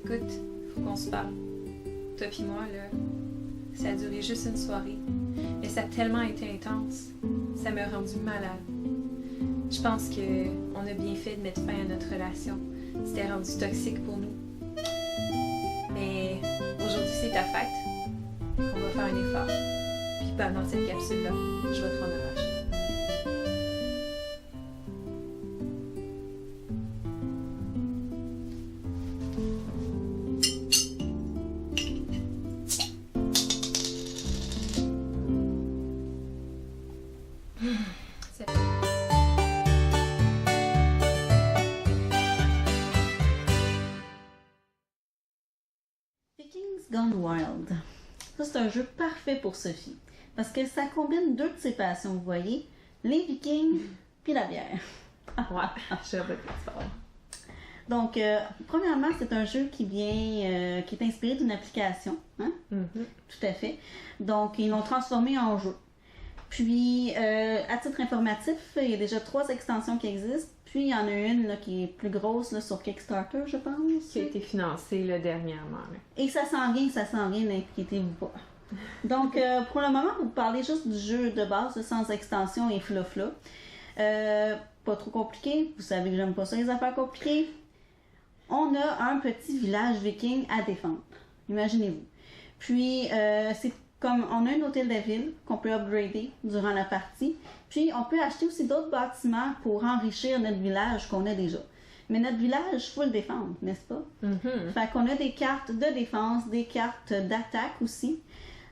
Écoute, faut qu'on se parle. Toi pis moi, là, ça a duré juste une soirée, mais ça a tellement été intense, ça m'a rendu malade. Je pense que on a bien fait de mettre fin à notre relation. C'était rendu toxique pour nous. Mais aujourd'hui, c'est ta fête. On va faire un effort. Puis pendant cette capsule-là, je vais te rendre hommage. Vikings Gone Wild. Ça, c'est un jeu parfait pour Sophie. Parce que ça combine deux de ses passions, vous voyez. Les Vikings puis la bière. Ouais, je sais pas de quoi tu parles. Donc, premièrement, c'est un jeu qui vient, qui est inspiré d'une application. Hein? Tout à fait. Donc, ils l'ont transformé en jeu. Puis, à titre informatif, il y a déjà 3 extensions qui existent. Puis, il y en a une là, qui est plus grosse là, sur Kickstarter, je pense. Qui a été financée là, dernièrement. Là. Et ça s'en vient, n'inquiétez-vous pas. Donc, pour le moment, vous parlez juste du jeu de base, sans extension et flafla. Pas trop compliqué. Vous savez que j'aime pas ça, les affaires compliquées. On a un petit village viking à défendre. Imaginez-vous. Puis, c'est comme on a un hôtel de ville qu'on peut upgrader durant la partie. Puis, on peut acheter aussi d'autres bâtiments pour enrichir notre village qu'on a déjà. Mais notre village, il faut le défendre, n'est-ce pas? Fait qu'on a des cartes de défense, des cartes d'attaque aussi.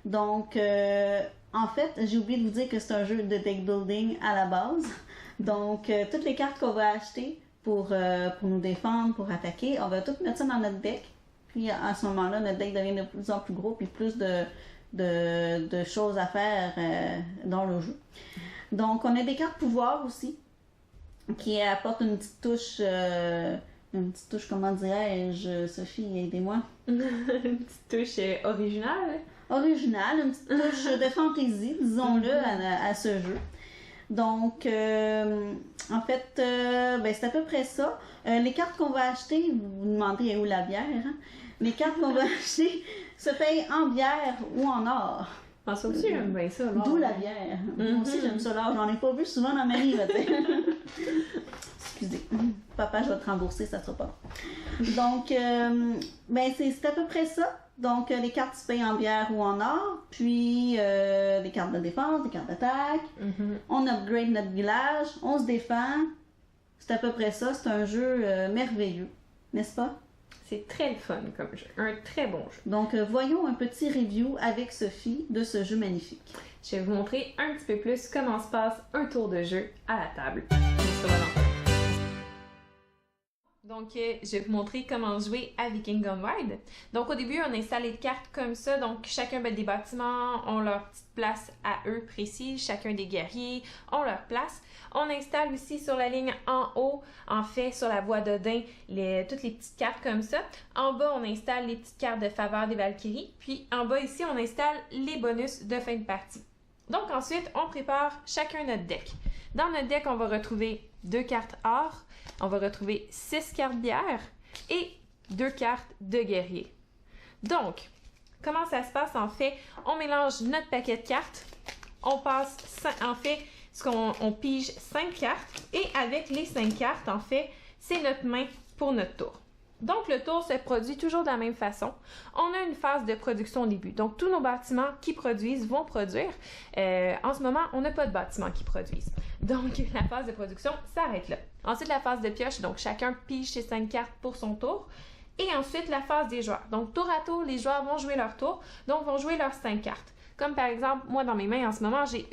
Donc, en fait, j'ai oublié de vous dire que c'est un jeu de deck building à la base. Donc, toutes les cartes qu'on va acheter pour nous défendre, pour attaquer, on va toutes mettre ça dans notre deck. Puis, à ce moment-là, notre deck devient de plus en plus gros, puis plus de choses à faire dans le jeu. Donc, on a des cartes pouvoir aussi, qui apportent une petite touche, comment dirais-je, Sophie, aidez-moi. Une petite touche originale. Originale, une petite touche de fantaisie, disons-le, à ce jeu. Donc, en fait, c'est à peu près ça. Les cartes qu'on va acheter, vous vous demandez où la bière, hein? Les cartes qu'on va acheter se payent en bière ou en or. Ah, ça aussi, j'aime bien ça, l'or. D'où la bière. Moi aussi, j'aime ça, l'or. J'en ai pas vu souvent dans ma vie, là, Excusez. Papa, je vais te rembourser, ça sera pas long. Donc, c'est à peu près ça. Donc, les cartes se payent en bière ou en or. Puis, des cartes de défense, des cartes d'attaque. On upgrade notre village. On se défend. C'est à peu près ça. C'est un jeu merveilleux. N'est-ce pas? C'est très fun comme jeu. Un très bon jeu. Donc, voyons un petit review avec Sophie de ce jeu magnifique. Je vais vous montrer un petit peu plus comment se passe un tour de jeu à la table. On se revoit dans pas long. Donc, je vais vous montrer comment jouer à Vikings Gone Wild. Donc, au début, on installe les cartes comme ça. Donc, chacun des bâtiments ont leur petite place à eux précise. Chacun des guerriers ont leur place. On installe aussi sur la ligne en haut, en fait, sur la voie d'Odin, toutes les petites cartes comme ça. En bas, on installe les petites cartes de faveur des Valkyries. Puis, en bas ici, on installe les bonus de fin de partie. Donc, ensuite, on prépare chacun notre deck. Dans notre deck, on va retrouver 2 cartes or. On va retrouver 6 cartes bière et 2 cartes de guerrier. Donc, comment ça se passe en fait? On mélange notre paquet de cartes, on passe, en fait, on pige 5 cartes et avec les 5 cartes, en fait, c'est notre main pour notre tour. Donc, le tour se produit toujours de la même façon. On a une phase de production au début. Donc, tous nos bâtiments qui produisent vont produire. En ce moment, on n'a pas de bâtiments qui produisent. Donc, la phase de production s'arrête là. Ensuite, la phase de pioche. Donc, chacun pige ses 5 cartes pour son tour. Et ensuite, la phase des joueurs. Donc, tour à tour, les joueurs vont jouer leur tour. Donc, vont jouer leurs 5 cartes. Comme par exemple, moi, dans mes mains, en ce moment, j'ai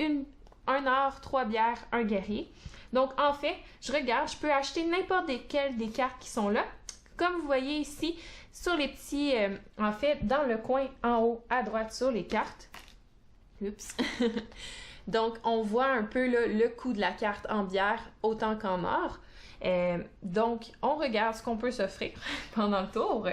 un or, 3 bières, un guerrier. Donc, en fait, je regarde, je peux acheter n'importe quelle des cartes qui sont là. Comme vous voyez ici, sur les petits, en fait, dans le coin en haut à droite sur les cartes. Oups! Donc, on voit un peu là, le coût de la carte en bière autant qu'en or. Donc, on regarde ce qu'on peut s'offrir pendant le tour.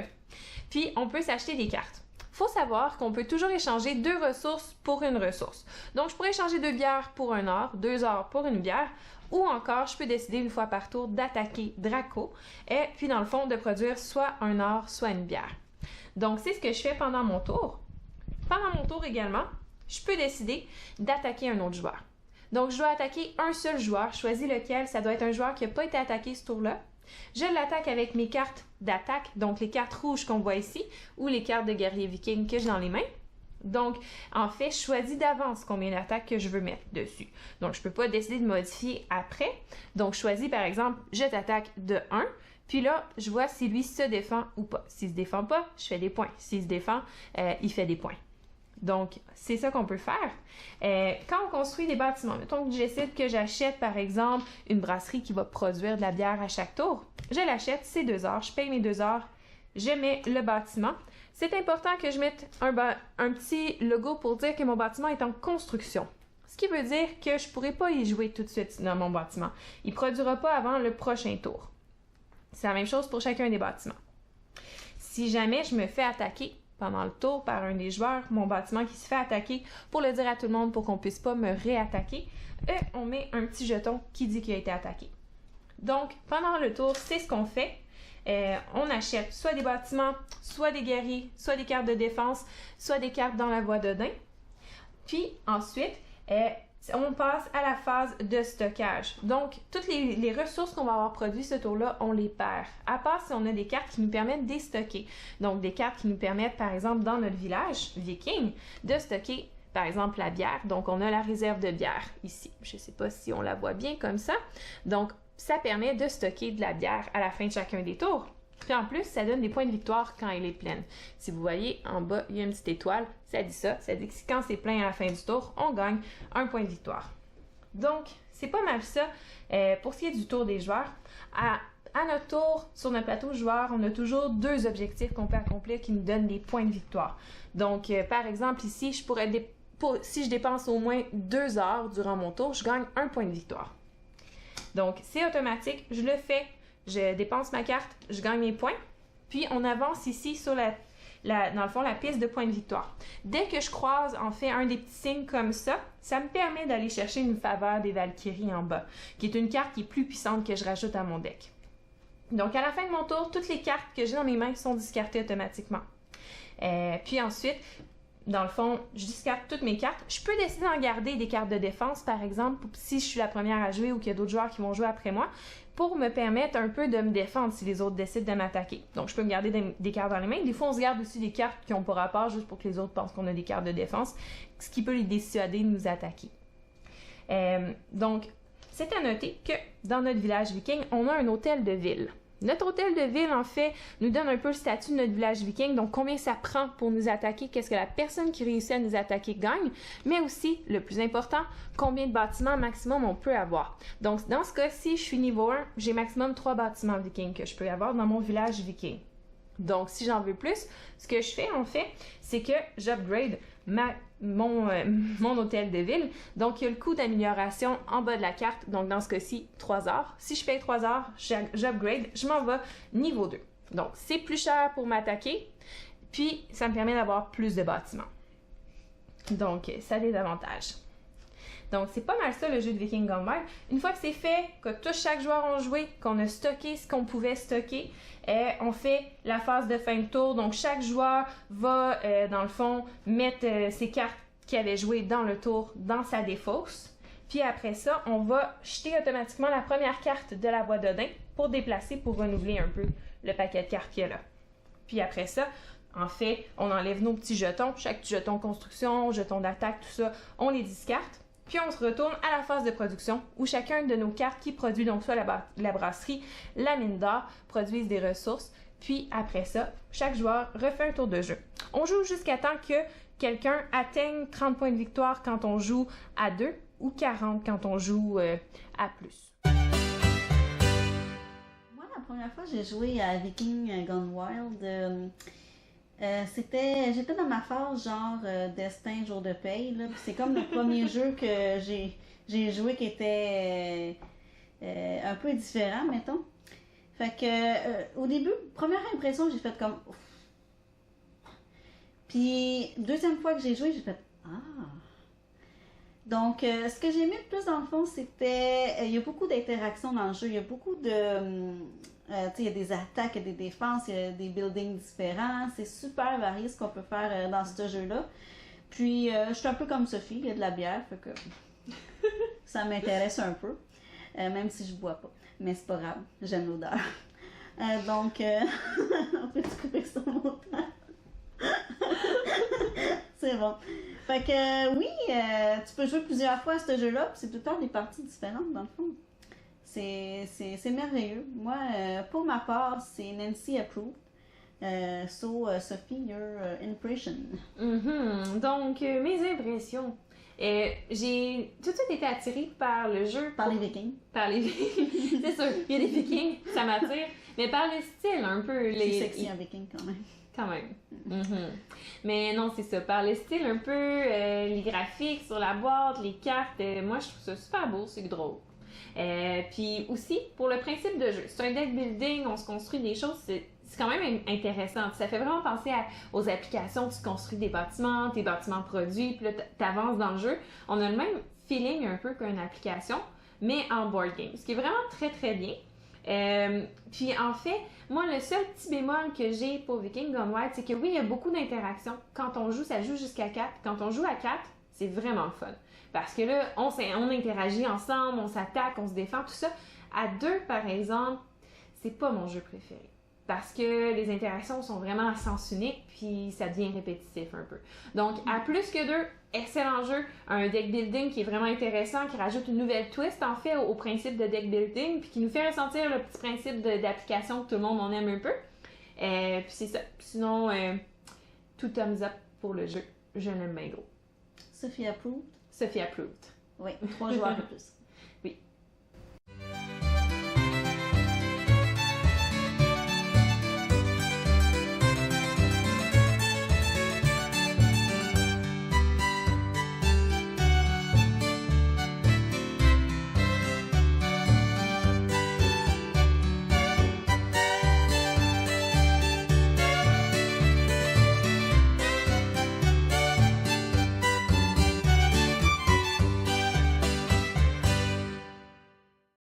Puis, on peut s'acheter des cartes. Faut savoir qu'on peut toujours échanger 2 ressources pour une ressource. Donc, je pourrais échanger 2 bières pour un or, 2 ors pour une bière, ou encore je peux décider une fois par tour d'attaquer Draco, et puis dans le fond de produire soit un or, soit une bière. Donc c'est ce que je fais pendant mon tour. Pendant mon tour également, je peux décider d'attaquer un autre joueur. Donc je dois attaquer un seul joueur, je choisis lequel, ça doit être un joueur qui n'a pas été attaqué ce tour-là. Je l'attaque avec mes cartes d'attaque, donc les cartes rouges qu'on voit ici, ou les cartes de guerrier viking que j'ai dans les mains. Donc, en fait, je choisis d'avance combien d'attaques que je veux mettre dessus. Donc, je ne peux pas décider de modifier après. Donc, je choisis, par exemple, je t'attaque de 1. Puis là, je vois si lui se défend ou pas. S'il se défend pas, je fais des points. S'il se défend, il fait des points. Donc, c'est ça qu'on peut faire. Quand on construit des bâtiments, mettons que je décide que j'achète, par exemple, une brasserie qui va produire de la bière à chaque tour. Je l'achète, c'est 2 heures, je paye mes 2 heures, je mets le bâtiment. C'est important que je mette un petit logo pour dire que mon bâtiment est en construction. Ce qui veut dire que je ne pourrai pas y jouer tout de suite dans mon bâtiment. Il ne produira pas avant le prochain tour. C'est la même chose pour chacun des bâtiments. Si jamais je me fais attaquer pendant le tour par un des joueurs, mon bâtiment qui se fait attaquer, pour le dire à tout le monde pour qu'on ne puisse pas me réattaquer, on met un petit jeton qui dit qu'il a été attaqué. Donc, pendant le tour, c'est ce qu'on fait. On achète soit des bâtiments, soit des guerriers, soit des cartes de défense, soit des cartes dans la voie de Dain. Puis ensuite, on passe à la phase de stockage. Donc, toutes les ressources qu'on va avoir produites ce tour-là, on les perd. À part si on a des cartes qui nous permettent de les stocker. Donc, des cartes qui nous permettent, par exemple, dans notre village viking, de stocker, par exemple, la bière. Donc, on a la réserve de bière ici. Je ne sais pas si on la voit bien comme ça. Donc, ça permet de stocker de la bière à la fin de chacun des tours. Puis en plus, ça donne des points de victoire quand elle est pleine. Si vous voyez, en bas, il y a une petite étoile. Ça dit ça. Ça dit que quand c'est plein à la fin du tour, on gagne un point de victoire. Donc, c'est pas mal ça. Pour ce qui est du tour des joueurs, à notre tour, sur notre plateau de joueurs, on a toujours 2 objectifs qu'on peut accomplir qui nous donnent des points de victoire. Donc, par exemple, ici, si je dépense au moins 2 heures durant mon tour, je gagne un point de victoire. Donc, c'est automatique. Je le fais. Je dépense ma carte, je gagne mes points. Puis, on avance ici sur dans le fond, la piste de points de victoire. Dès que je croise, en fait, un des petits signes comme ça me permet d'aller chercher une faveur des Valkyries en bas, qui est une carte qui est plus puissante que je rajoute à mon deck. Donc, à la fin de mon tour, toutes les cartes que j'ai dans mes mains sont discartées automatiquement. Puis ensuite, dans le fond, je discarte toutes mes cartes. Je peux décider d'en garder des cartes de défense, par exemple, si je suis la première à jouer ou qu'il y a d'autres joueurs qui vont jouer après moi, pour me permettre un peu de me défendre si les autres décident de m'attaquer. Donc, je peux me garder des cartes dans les mains. Des fois, on se garde aussi des cartes qui n'ont pas rapport, juste pour que les autres pensent qu'on a des cartes de défense, ce qui peut les dissuader de nous attaquer. Donc, c'est à noter que dans notre village viking, on a un hôtel de ville. Notre hôtel de ville, en fait, nous donne un peu le statut de notre village viking, donc combien ça prend pour nous attaquer, qu'est-ce que la personne qui réussit à nous attaquer gagne, mais aussi, le plus important, combien de bâtiments maximum on peut avoir. Donc, dans ce cas-ci, je suis niveau 1, j'ai maximum 3 bâtiments vikings que je peux avoir dans mon village viking. Donc, si j'en veux plus, ce que je fais, en fait, c'est que j'upgrade mon hôtel de ville. Donc, il y a le coût d'amélioration en bas de la carte. Donc, dans ce cas-ci, 3 heures. Si je paye 3 heures, j'upgrade, je m'en vais niveau 2. Donc, c'est plus cher pour m'attaquer, puis ça me permet d'avoir plus de bâtiments. Donc, ça a des avantages. Donc, c'est pas mal ça le jeu de Viking Gone Wild. Une fois que c'est fait, que chaque joueur a joué, qu'on a stocké ce qu'on pouvait stocker, on fait la phase de fin de tour. Donc, chaque joueur va, dans le fond, mettre ses cartes qu'il avait jouées dans le tour dans sa défausse. Puis après ça, on va jeter automatiquement la première carte de la voie d'Odin pour déplacer, pour renouveler un peu le paquet de cartes qu'il y a là. Puis après ça, en fait, on enlève nos petits jetons. Chaque petit jeton construction, jeton d'attaque, tout ça, on les discarte. Puis on se retourne à la phase de production où chacun de nos cartes qui produit, donc soit la brasserie, la mine d'or, produisent des ressources. Puis après ça, chaque joueur refait un tour de jeu. On joue jusqu'à temps que quelqu'un atteigne 30 points de victoire quand on joue à 2 ou 40 quand on joue à plus. Moi, la première fois que j'ai joué à Viking Gone Wild, j'étais dans ma phase genre Destin, jour de paye. Là. C'est comme le premier jeu que j'ai joué qui était un peu différent, mettons. Fait que au début, première impression, j'ai fait comme ouf. Puis deuxième fois que j'ai joué, j'ai fait ah. Donc, ce que j'ai aimé le plus dans le fond, c'était... il y a beaucoup d'interactions dans le jeu. Il y a beaucoup de... tu sais, il y a des attaques, il y a des défenses, il y a des buildings différents. C'est super varié ce qu'on peut faire dans ce jeu-là. Puis, je suis un peu comme Sophie, il y a de la bière, fait que ça m'intéresse un peu. Même si je bois pas. Mais c'est pas grave, j'aime l'odeur. Donc, on peut-tu couper son montant? C'est bon. Fait que oui, tu peux jouer plusieurs fois à ce jeu-là, puis c'est tout le temps des parties différentes dans le fond. C'est merveilleux. Moi, pour ma part, c'est Nancy approved. So, Sophie, your impression. Donc, mes impressions. J'ai tout de suite été attirée par le jeu. Par les Vikings. Par les Vikings. C'est sûr, il y a des Vikings, ça m'attire. Mais par le style, un peu. C'est sexy un Viking quand même. Quand même. Mais non, c'est ça. Par le style, un peu, les graphiques sur la boîte, les cartes, moi je trouve ça super beau, c'est drôle. Puis aussi, pour le principe de jeu, c'est un deck building, on se construit des choses, c'est quand même intéressant. Ça fait vraiment penser aux applications, tu construis des bâtiments, tes bâtiments produits, puis là, t'avances dans le jeu. On a le même feeling un peu qu'une application, mais en board game, ce qui est vraiment très très bien. Puis en fait, moi le seul petit bémol que j'ai pour Viking Gone Wild, c'est que oui, il y a beaucoup d'interactions. Quand on joue, ça joue jusqu'à 4. Quand on joue à 4, c'est vraiment le fun. Parce que là, on interagit ensemble, on s'attaque, on se défend, tout ça. À 2, par exemple, c'est pas mon jeu préféré. Parce que les interactions sont vraiment à sens unique, puis ça devient répétitif un peu. Donc, à plus que 2, excellent jeu. Un deck building qui est vraiment intéressant, qui rajoute une nouvelle twist, en fait, au principe de deck building, puis qui nous fait ressentir le petit principe d'application que tout le monde en aime un peu. Puis c'est ça. Sinon, tout thumbs up pour le jeu. Je l'aime bien gros. Sophie approved. Sophie approved. Oui, 3 joueurs et plus.